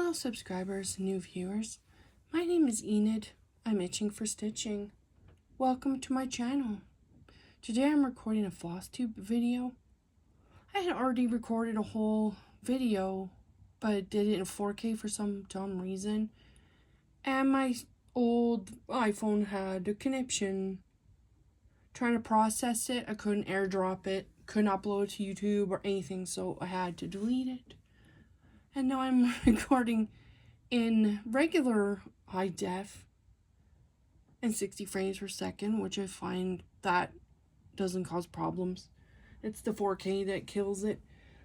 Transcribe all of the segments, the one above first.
Hello subscribers, new viewers. My name is Enid. I'm itching for stitching. Welcome to my channel. Today I'm recording a Flosstube video. I had already recorded a whole video, but did it in 4K for some dumb reason. And my old iPhone had a conniption. Trying to process it, I couldn't airdrop it, couldn't upload it to YouTube or anything, so I had to delete it. And now I'm recording in regular high def and 60 frames per second, which I find that doesn't cause problems. It's the 4K that kills it.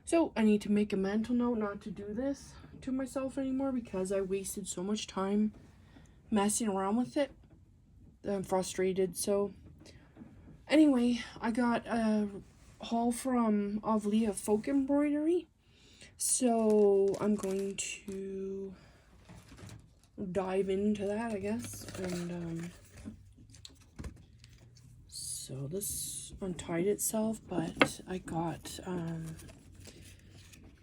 So I need to make a mental note not to do this to myself anymore because I wasted so much time messing around with it. I'm frustrated. So anyway, I got a haul from Avlia Folk Embroidery. So I'm going to dive into that, I guess. And so this untied itself, but I got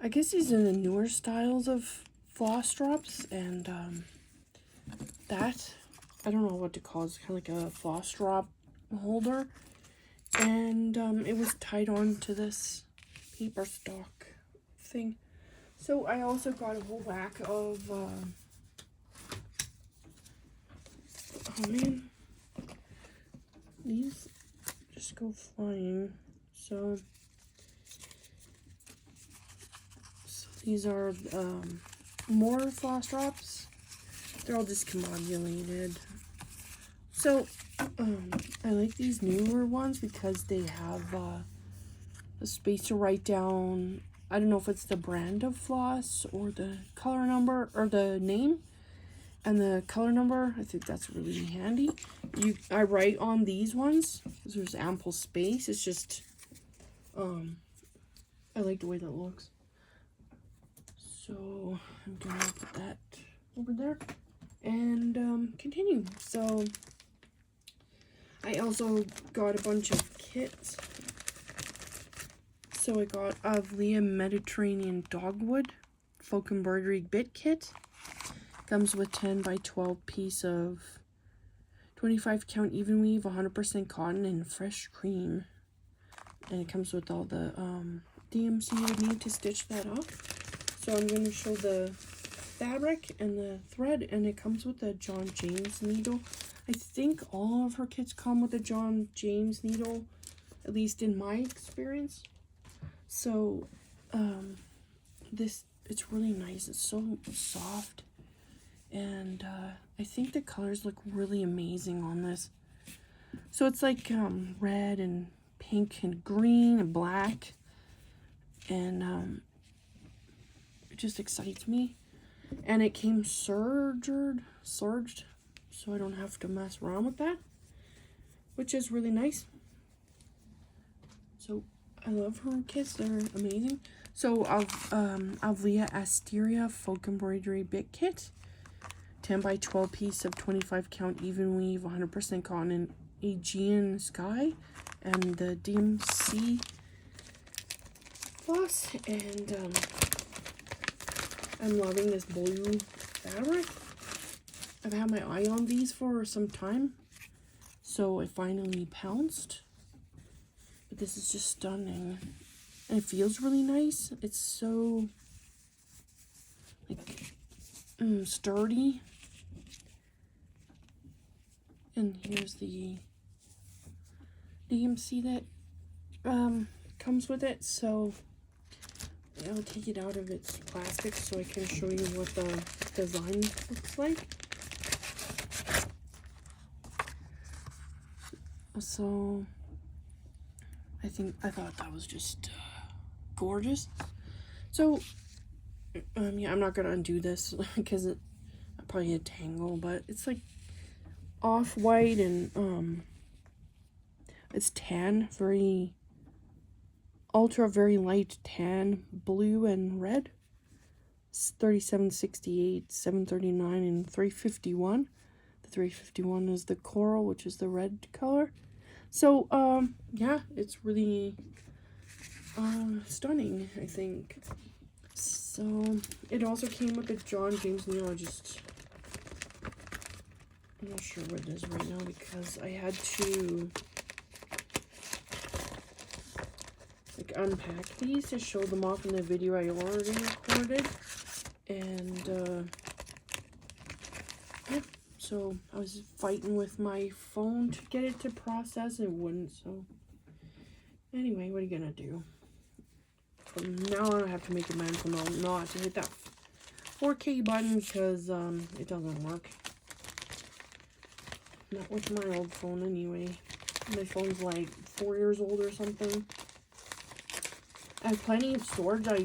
I guess these are the newer styles of floss drops, and that I don't know what to call it. It's kind of like a floss drop holder, and it was tied on to this paper stock thing. So I also got a whole whack of oh man, these just go flying. So these are more floss drops. They're all discombobulated. So I like these newer ones because they have a space to write down. I don't know if it's the brand of floss or the color number or the name and the color number. I think that's really handy. I write on these ones because there's ample space. It's just I like the way that looks. So I'm gonna put that over there and continue. So I also got a bunch of kits. So I got Avlia Mediterranean Dogwood Folk Embroidery Bit Kit. Comes with 10 by 12 piece of 25 count even weave, 100% cotton, and fresh cream. And it comes with all the DMC you would need to stitch that up. So I'm going to show the fabric and the thread, and it comes with a John James needle. I think all of her kits come with a John James needle, at least in my experience. So it's really nice. It's so soft, and I think the colors look really amazing on this. So it's like red and pink and green and black, and it just excites me. And it came serged, so I don't have to mess around with that, which is really nice. So I love her kits, they're amazing. So Avlia Asteria Folk Embroidery Bit Kit, 10 by 12 piece of 25 count even weave, 100% cotton and Aegean Sky, and the DMC floss. And I'm loving this blue fabric. I've had my eye on these for some time, so I finally pounced. But this is just stunning, and it feels really nice. It's so like sturdy. And here's the DMC that comes with it. So I'll take it out of its plastic so I can show you what the design looks like. So I thought that was just gorgeous. So yeah, I'm not gonna undo this because I probably a tangle, but it's like off-white and it's tan, very light tan, blue and red. It's 37.68, 739, and 351. The 351 is the coral, which is the red color. So yeah, it's really stunning, I think. So it also came with a John James Neal. I'm not sure what it is right now because I had to like unpack these to show them off in the video I already recorded. And yeah, so I was fighting with my phone to get it to process and it wouldn't. So anyway, what are you gonna do? From now on I have to make a mental note not to hit that 4K button because it doesn't work. Not with my old phone anyway. My phone's like 4 years old or something. I have plenty of storage. I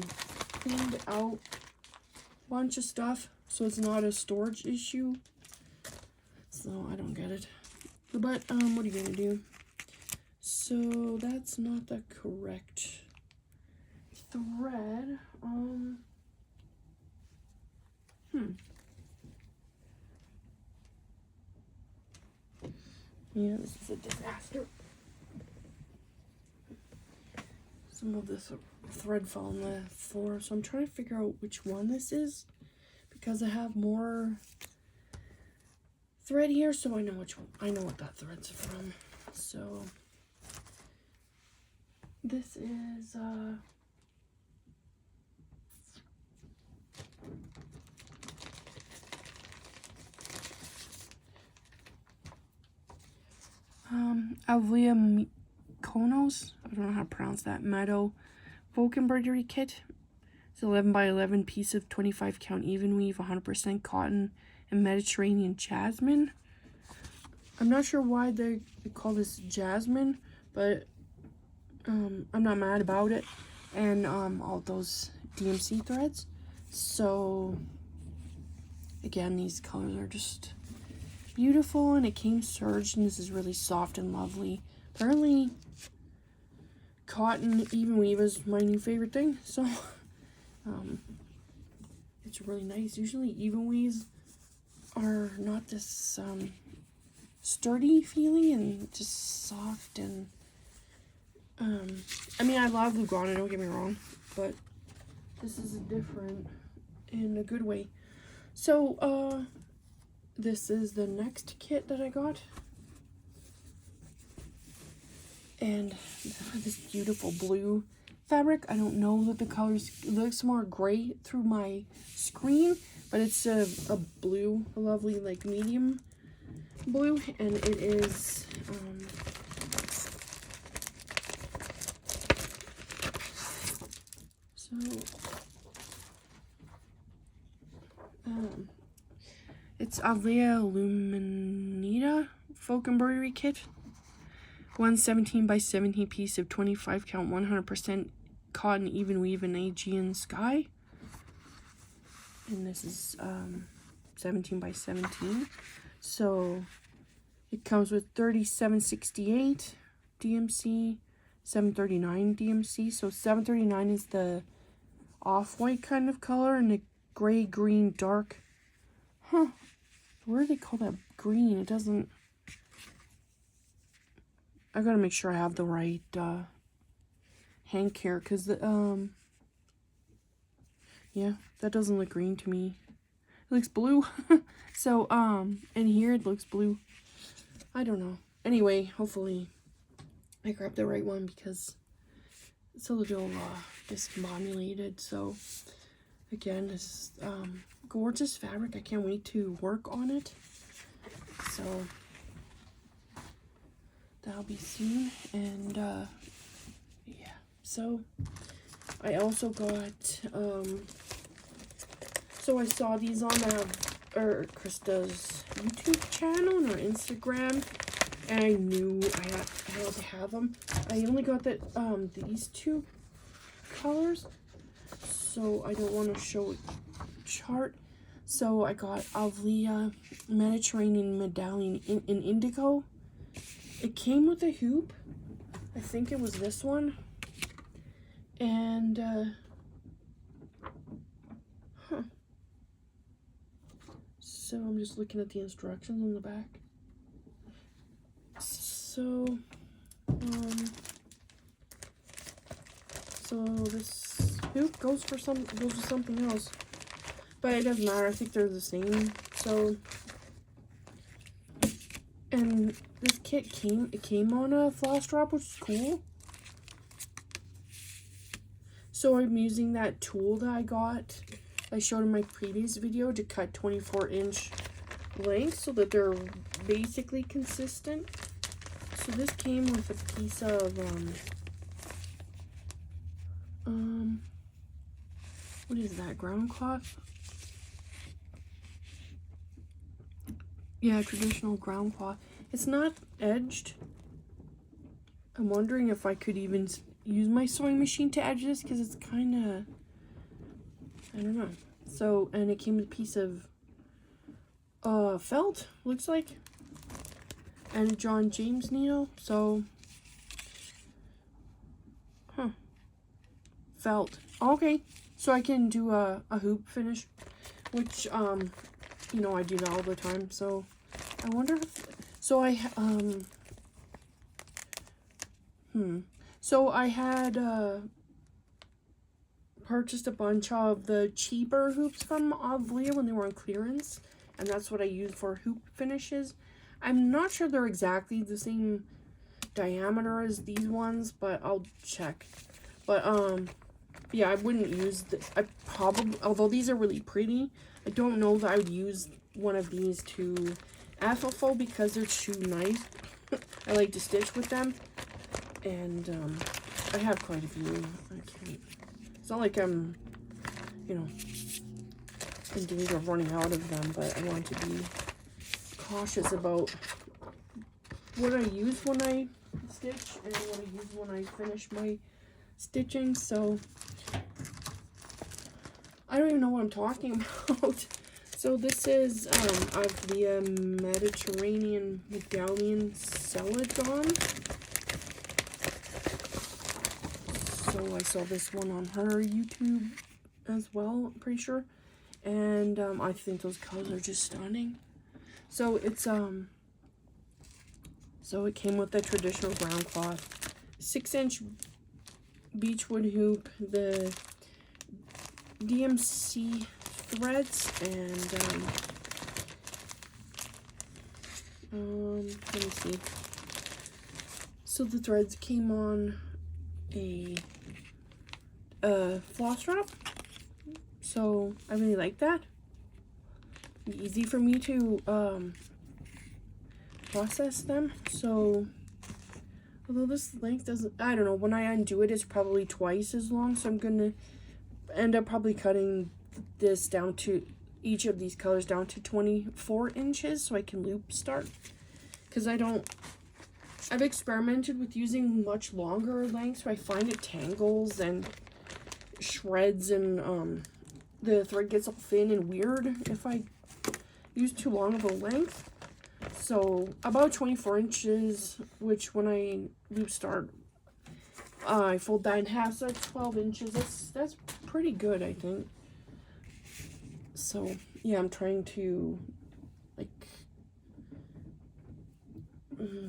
cleaned out a bunch of stuff, so it's not a storage issue. So I don't get it. But what are you gonna do? So that's not the correct thread. Yeah, this is a disaster. Some of this thread fell on the floor, so I'm trying to figure out which one this is because I have more thread here, so I know which one. I know what that thread's from. So this is Avlia Konos. I don't know how to pronounce that. Meadow folk embroidery kit. It's 11 by 11 piece of 25 count even weave, 100% cotton and Mediterranean jasmine. I'm not sure why they call this jasmine, but I'm not mad about it. And all those DMC threads. So again, these colors are just beautiful, and it came serged, and this is really soft and lovely. Apparently cotton even weave is my new favorite thing, so it's really nice. Usually even weaves are not this sturdy feeling and just soft, and I mean, I love Lugana, don't get me wrong, but this is different in a good way. So this is the next kit that I got, and this beautiful blue fabric. I don't know that the colors, it looks more gray through my screen, but it's a blue, a lovely like medium blue, and it is it's Avlia Luminita folk embroidery kit. 117 by 17 piece of 25 count 100% cotton even weave in Aegean sky. And this is 17 by 17. So it comes with 3768 DMC, 739 DMC. So 739 is the off-white kind of color, and the gray, green, dark. Where do they call that green? It doesn't. I gotta make sure I have the right hank here, because the yeah, that doesn't look green to me. It looks blue. So and here it looks blue. I don't know. Anyway, hopefully I grabbed the right one because it's a little discombobulated. So again, this gorgeous fabric. I can't wait to work on it. So that'll be soon. And yeah, so I also got so I saw these on Krista's YouTube channel and her Instagram, and I knew I had to have them. I only got these two colors, so I don't want to show a chart. So I got Avlia Mediterranean Medallion in indigo. It came with a hoop. I think it was this one. And so I'm just looking at the instructions on the back. So so this hoop goes for something else. But it doesn't matter. I think they're the same. So, and this kit came on a floss drop, which is cool. So I'm using that tool that I showed in my previous video to cut 24-inch lengths so that they're basically consistent. So this came with a piece of what is that, ground cloth? Yeah, traditional ground cloth. It's not edged. I'm wondering if I could even use my sewing machine to edge this, because it's kind of, I don't know. So, and it came with a piece of felt, looks like, and a John James needle. So, felt. Okay, so I can do a hoop finish, which you know, I do that all the time. So I wonder if, so I so I had purchased a bunch of the cheaper hoops from Avlia when they were on clearance, and that's what I use for hoop finishes. I'm not sure they're exactly the same diameter as these ones, but I'll check. But yeah, I wouldn't use this. I probably, although these are really pretty, I don't know that I would use one of these to FFO because they're too nice. I like to stitch with them, and I have quite a few. It's not like I'm, you know, in danger of running out of them, but I want to be cautious about what I use when I stitch and what I use when I finish my stitching. So I don't even know what I'm talking about. So this is of the Mediterranean Medallion Celadon. So I saw this one on her YouTube as well, I'm pretty sure. And I think those colors are just stunning. So it's so it came with the traditional ground cloth, 6-inch beechwood hoop, the DMC threads, and let me see. So the threads came on a floss strap, so I really like that. Easy for me to process them. So although this length doesn't, I don't know, when I undo it, it's probably twice as long, so I'm gonna end up probably cutting this down to, each of these colors down to 24 inches so I can loop start, because I've experimented with using much longer lengths, so I find it tangles and shreds, and the thread gets all thin and weird if I use too long of a length. So about 24 inches, which when I loop start, I fold that in half, so that's 12 inches. That's pretty good, I think. So yeah, I'm trying to like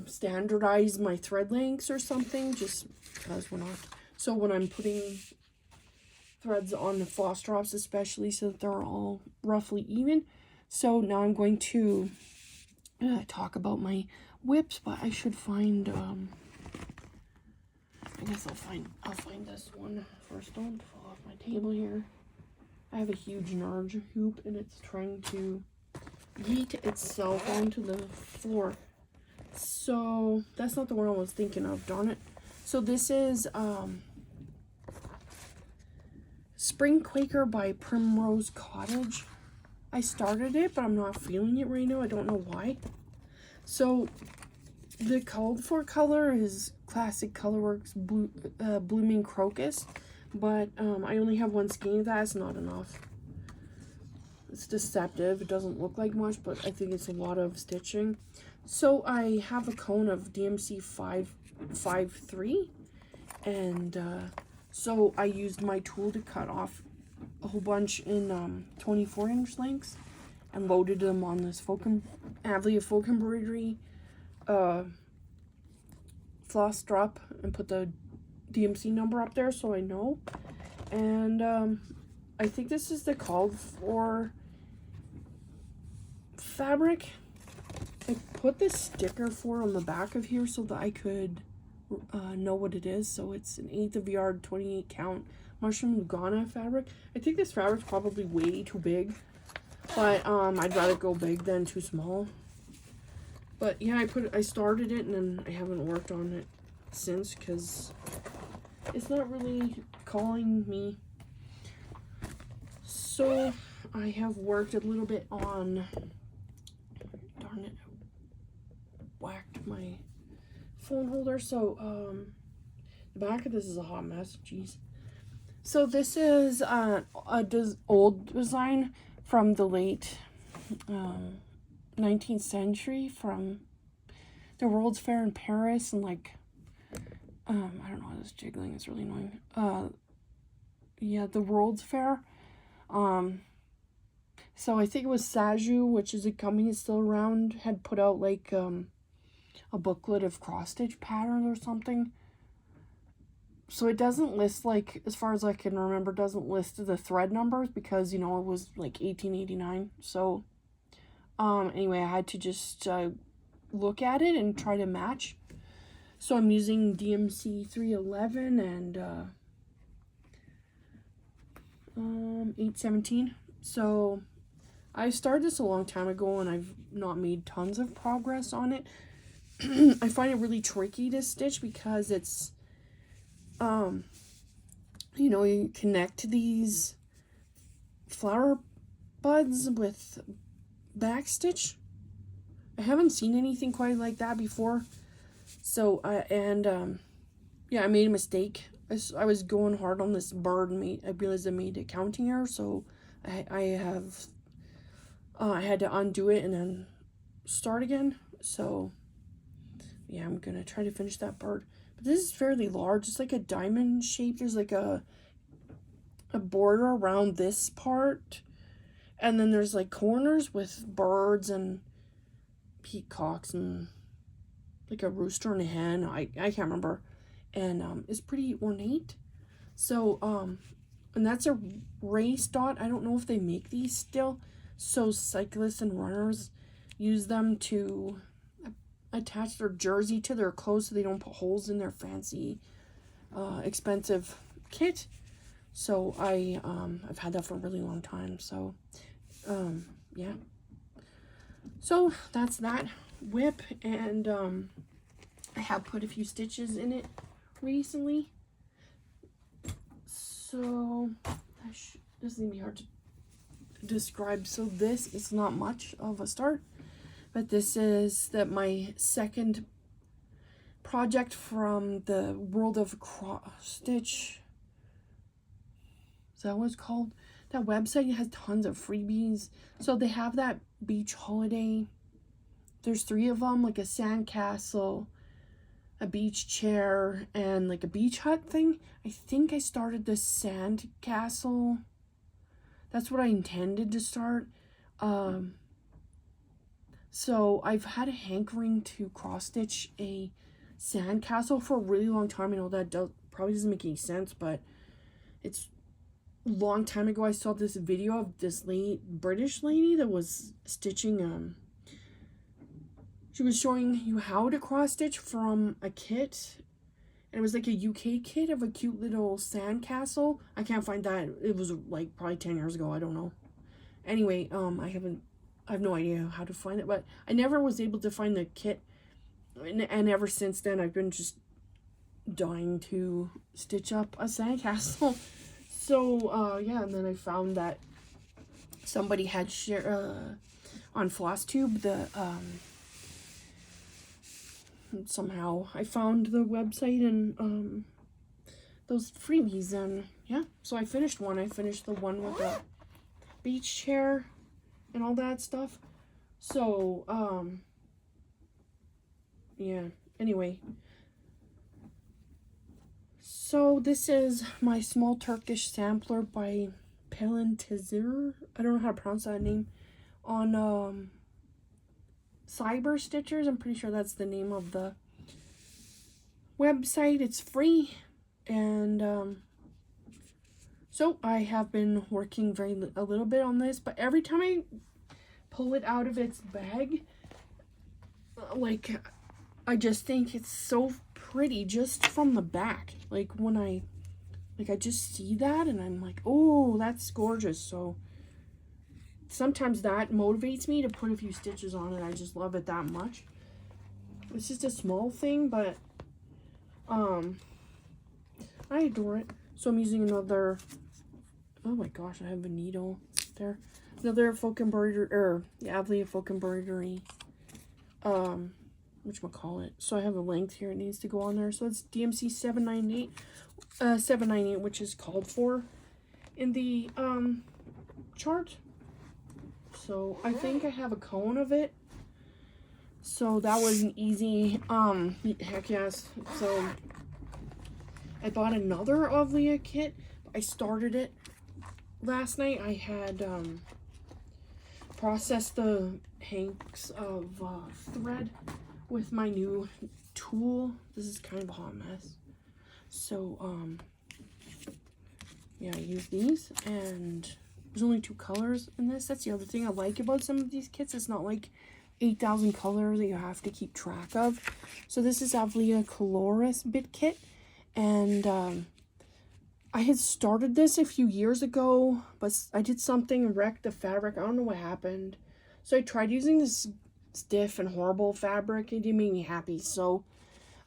standardize my thread lengths or something, just because we're not. So when I'm putting threads on the floss drops, especially, so that they're all roughly even. So now I'm going to talk about my whips, but I should find I guess I'll find this one first. Don't fall off my table here. I have a huge Narge hoop, and it's trying to yeet itself onto the floor. So that's not the one I was thinking of, darn it. So this is Spring Quaker by Primrose Cottage. I started it, but I'm not feeling it right now. I don't know why. So the called for color is Classic Colorworks Blooming Crocus, but I only have one skein. That's not enough. It's deceptive. It doesn't look like much, but I think it's a lot of stitching. So I have a cone of DMC 553, and so I used my tool to cut off a whole bunch in 24-inch lengths and loaded them on this Avlia folk embroidery floss drop and put the DMC number up there so I know. And I think this is the called for fabric. I put this sticker for on the back of here so that I could know what it is. So it's an 1/8 of yard, 28 count mushroom Ghana fabric. I think this fabric's probably way too big, but I'd rather go big than too small. But yeah, I started it and then I haven't worked on it since because it's not really calling me. So I have worked a little bit on, darn it, I whacked my phone holder. So the back of this is a hot mess. Jeez. So this is old design from the late 19th century, from the World's Fair in Paris, and like I don't know, this jiggling is really annoying. Yeah, the World's Fair. So I think it was Saju, which is a company that's still around, had put out like a booklet of cross stitch patterns or something. So it doesn't list, like, as far as I can remember, doesn't list the thread numbers because, you know, it was like 1889. So anyway, I had to just look at it and try to match. So I'm using DMC 311 and 817. So I started this a long time ago and I've not made tons of progress on it. I find it really tricky to stitch because it's you know, you connect these flower buds with backstitch. I haven't seen anything quite like that before. So yeah, I made a mistake. I was going hard on this bird and I realized I made a counting error, so I had to undo it and then start again. So yeah, I'm gonna try to finish that bird. But this is fairly large. It's like a diamond shape. There's like a border around this part, and then there's like corners with birds and peacocks and like a rooster and a hen. I can't remember. And it's pretty ornate. So and that's a race dot. I don't know if they make these still. So cyclists and runners use them to attach their jersey to their clothes so they don't put holes in their fancy expensive kit. So I've had that for a really long time. So yeah, so that's that whip. And I have put a few stitches in it recently, so this is gonna be hard to describe. So this is not much of a start, but this is my second project from the World of Cross Stitch. Is that what it's called? That website has tons of freebies. So they have that beach holiday. There's 3 of them, like a sandcastle, a beach chair, and like a beach hut thing. I think I started the sandcastle. That's what I intended to start. So I've had a hankering to cross stitch a sandcastle for a really long time. I know that probably doesn't make any sense, but it's a long time ago. I saw this video of this British lady that was stitching. She was showing you how to cross stitch from a kit. And it was like a UK kit of a cute little sandcastle. I can't find that. It was like probably 10 years ago. I don't know. Anyway, I have no idea how to find it, but I never was able to find the kit. And ever since then, I've been just dying to stitch up a sandcastle. So, yeah, and then I found that somebody had shared on Flosstube somehow I found the website and those freebies, and yeah, so I finished one. I finished the one with the beach chair and all that stuff. So yeah, anyway, so this is my small Turkish sampler by Pelin Tizir. I don't know how to pronounce that name. On Cyber Stitchers, I'm pretty sure that's the name of the website. It's free, and So I have been working a little bit on this, but every time I pull it out of its bag, like, I just think it's so pretty just from the back. Like, when I just see that and I'm like, oh, that's gorgeous. So sometimes that motivates me to put a few stitches on it. I just love it that much. It's just a small thing, but I adore it. So I'm using another, oh my gosh, I have a needle there. Another folk embroidery, or the Avlia folk embroidery, whatchamacallit. So I have a length here it needs to go on there. So it's DMC 798, which is called for in the chart. So I think I have a cone of it. So that was an easy, heck yes. So I bought another Avlia kit. I started it last night. I had processed the hanks of thread with my new tool. This is kind of a hot mess. So, yeah, I use these, and there's only 2 colors in this. That's the other thing I like about some of these kits. It's not like 8,000 colors that you have to keep track of. So this is Avlia Coloris Bit Kit, and I had started this a few years ago, but I did something and wrecked the fabric. I don't know what happened. So I tried using this stiff and horrible fabric. It didn't make me happy. So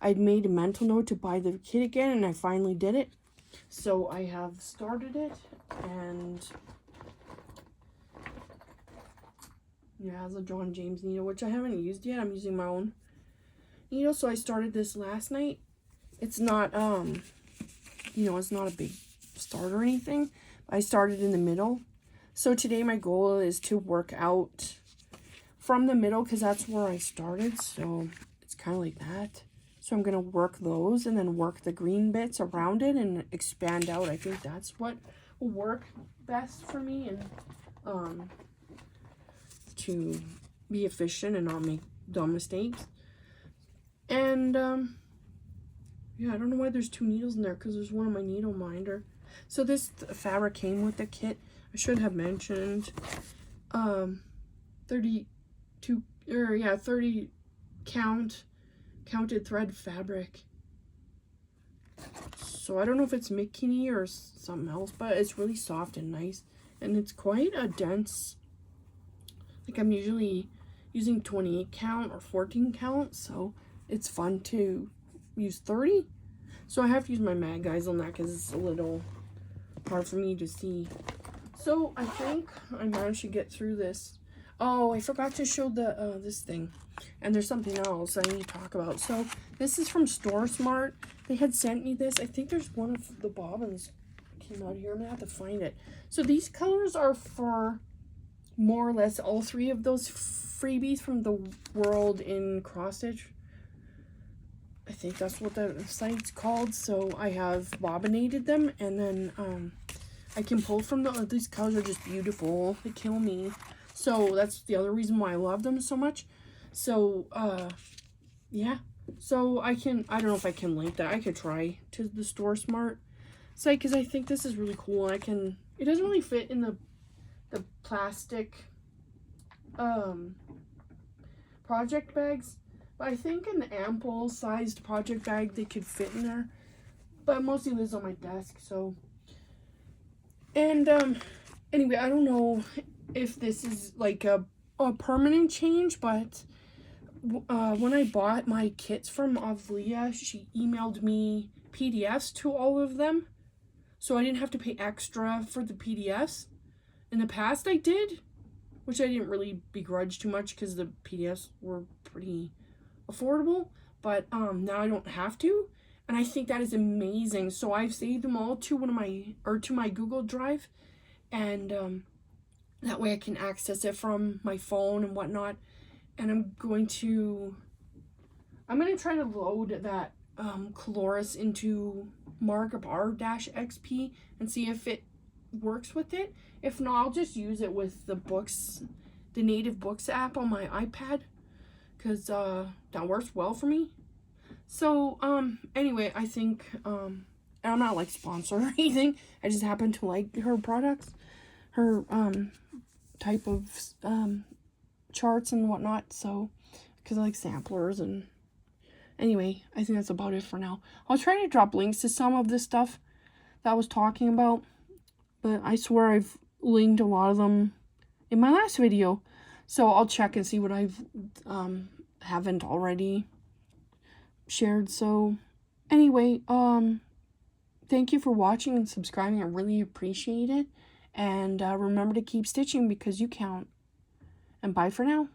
I'd made a mental note to buy the kit again, and I finally did it. So I have started it, and it has a John James needle, which I haven't used yet. I'm using my own needle. So I started this last night. It's not, it's not a big start or anything. I started in the middle. So today my goal is to work out from the middle, because that's where I started. So it's kind of like that. So I'm going to work those and then work the green bits around it and expand out. I think that's what will work best for me, and to be efficient and not make dumb mistakes. And yeah, I don't know why there's 2 needles in there, because there's one on my needle minder. So this fabric came with the kit. I should have mentioned 30 counted thread fabric. So I don't know if it's Mikini or something else, but it's really soft and nice, and it's quite a dense. Like, I'm usually using 28 count or 14 count, so it's fun to use 30. So I have to use my mag guys on that because it's a little hard for me to see. So I think I managed to get through this. Oh, I forgot to show the this thing. And there's something else I need to talk about. So this is from Store Smart. They had sent me this. I think there's one of the bobbins came out here. I'm gonna have to find it. So these colors are for more or less all 3 of those freebies from the World in Cross Stitch. I think that's what the site's called. So I have bobbinated them, and then I can pull from these colors are just beautiful. They kill me. So that's the other reason why I love them so much. So yeah. So I don't know if I can link that. I could try to the Store Smart site, because I think this is really cool. And it doesn't really fit in the plastic project bags, but I think an ample sized project bag they could fit in there. But mostly lives on my desk. So, and anyway, I don't know if this is like a permanent change, but when I bought my kits from Avlia, she emailed me PDFs to all of them, so I didn't have to pay extra for the PDFs. In the past I did, which I didn't really begrudge too much because the PDFs were pretty affordable, but now I don't have to, and I think that is amazing. So I've saved them all to my Google Drive, and that way I can access it from my phone and whatnot. And I'm going to try to load that Coloris into Markup R-XP and see if it works with it. If not, I'll just use it with the Native Books app on my iPad, because that works well for me. So anyway, I think And I'm not like sponsored or anything. I just happen to like her products, her type of charts and whatnot. So, because I like samplers and anyway, I think that's about it for now. I'll try to drop links to some of this stuff that I was talking about, but I swear I've linked a lot of them in my last video. So I'll check and see what I've haven't already shared. So anyway, thank you for watching and subscribing. I really appreciate it. And remember to keep stitching because you count. And bye for now.